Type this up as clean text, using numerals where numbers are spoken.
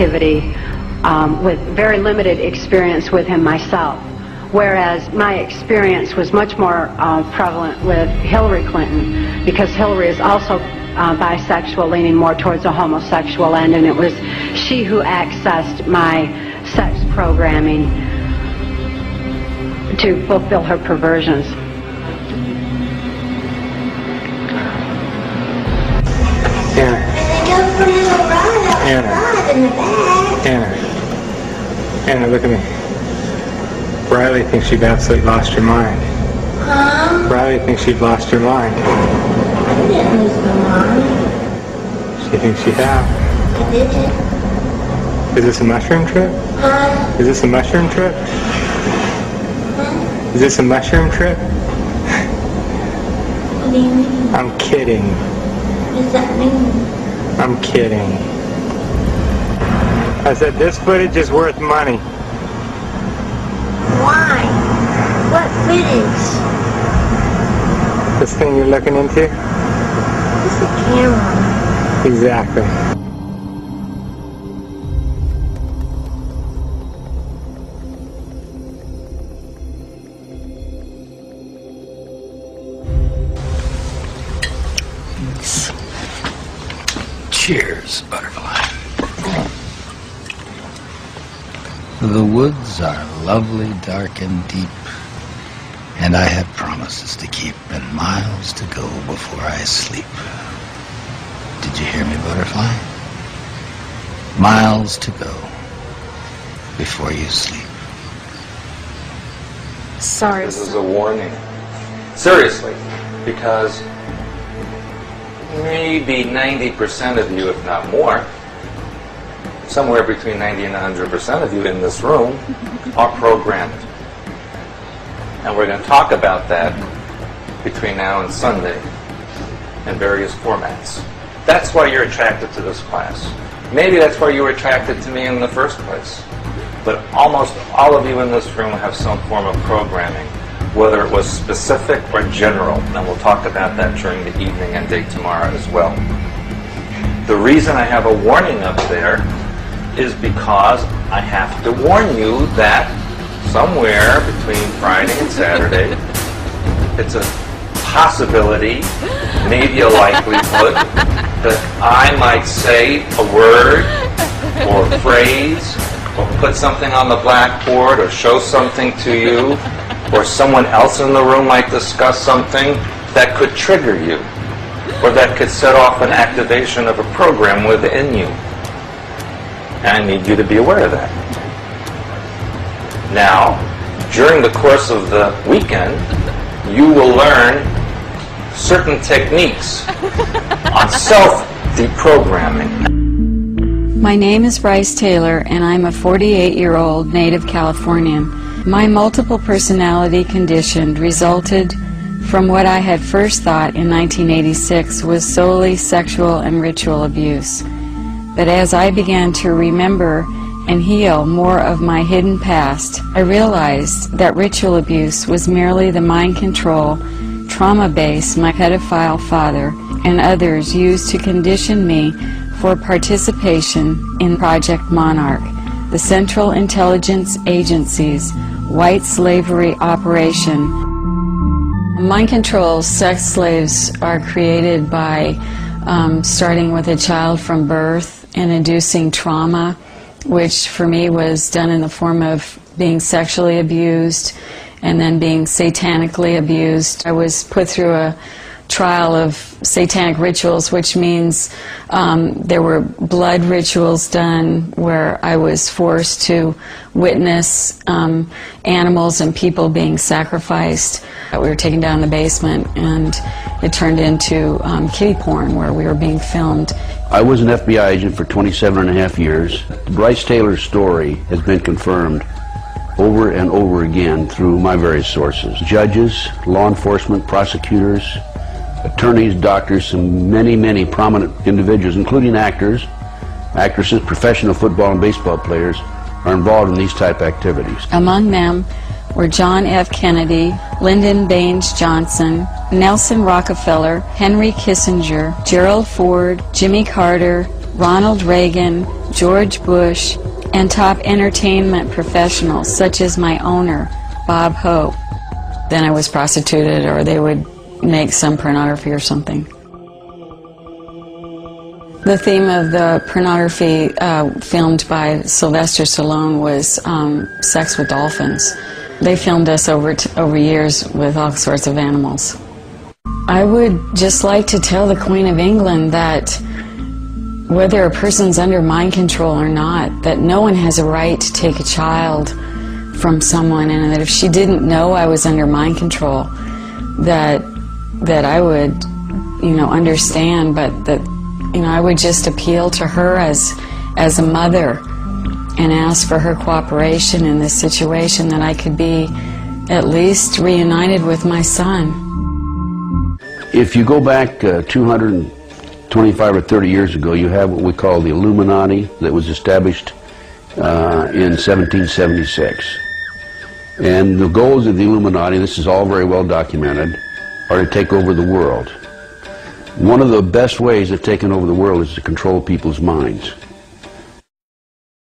activity with very limited experience with him myself, whereas my experience was much more prevalent with Hillary Clinton, because Hillary is also bisexual, leaning more towards a homosexual end, and it was she who accessed my sex programming to fulfill her perversions. Anna, look at me. Riley thinks you've absolutely lost your mind. Huh? Riley thinks you've lost your mind. I didn't lose my mind. She thinks you have. I didn't. Is this a mushroom trip? Huh? Is this a mushroom trip? Huh? Is this a mushroom trip? What do you mean? I'm kidding. What does that mean? I'm kidding. I said this footage is worth money. Why? What footage? This thing you're looking into? It's a camera. Exactly. Cheers, butterfly. The woods are lovely, dark and deep, and I have promises to keep and miles to go before I sleep. Did you hear me, butterfly? Miles to go before you sleep. Sorry. This is a warning. Seriously, because maybe 90% of you, if not more, somewhere between 90 and 100% of you in this room are programmed. And we're going to talk about that between now and Sunday in various formats. That's why you're attracted to this class. Maybe that's why you were attracted to me in the first place. But almost all of you in this room have some form of programming, whether it was specific or general. And we'll talk about that during the evening and day tomorrow as well. The reason I have a warning up there is because I have to warn you that somewhere between Friday and Saturday, it's a possibility, maybe a likelihood, that I might say a word or a phrase or put something on the blackboard or show something to you, or someone else in the room might discuss something that could trigger you or that could set off an activation of a program within you. And I need you to be aware of that. Now, during the course of the weekend, you will learn certain techniques on self-deprogramming. My name is Bryce Taylor, and I'm a 48-year-old native Californian. My multiple personality condition resulted from what I had first thought in 1986 was solely sexual and ritual abuse. But as I began to remember and heal more of my hidden past, I realized that ritual abuse was merely the mind control, trauma base my pedophile father and others used to condition me for participation in Project Monarch, the Central Intelligence Agency's white slavery operation. Mind control sex slaves are created by starting with a child from birth and inducing trauma, which for me was done in the form of being sexually abused and then being satanically abused. I was put through a trial of satanic rituals, which means there were blood rituals done where I was forced to witness animals and people being sacrificed. We were taken down in the basement, and it turned into kiddie porn where we were being filmed. I was an FBI agent for 27.5 years. Bryce Taylor's story has been confirmed over and over again through my various sources. Judges, law enforcement, prosecutors, attorneys, doctors, and many, many prominent individuals, including actors, actresses, professional football and baseball players, are involved in these type activities. Among them were John F. Kennedy, Lyndon Baines Johnson, Nelson Rockefeller, Henry Kissinger, Gerald Ford, Jimmy Carter, Ronald Reagan, George Bush, and top entertainment professionals such as my owner, Bob Hope. Then I was prostituted, or they would make some pornography or something. The theme of the pornography filmed by Sylvester Stallone was sex with dolphins. They filmed us over years with all sorts of animals. I would just like to tell the Queen of England that whether a person's under mind control or not, that no one has a right to take a child from someone, and that if she didn't know I was under mind control, that I would, understand, but that, I would just appeal to her as a mother and ask for her cooperation in this situation, that I could be at least reunited with my son. If you go back 225 or 30 years ago, you have what we call the Illuminati that was established in 1776. And the goals of the Illuminati, this is all very well documented, are to take over the world. One of the best ways of taking over the world is to control people's minds.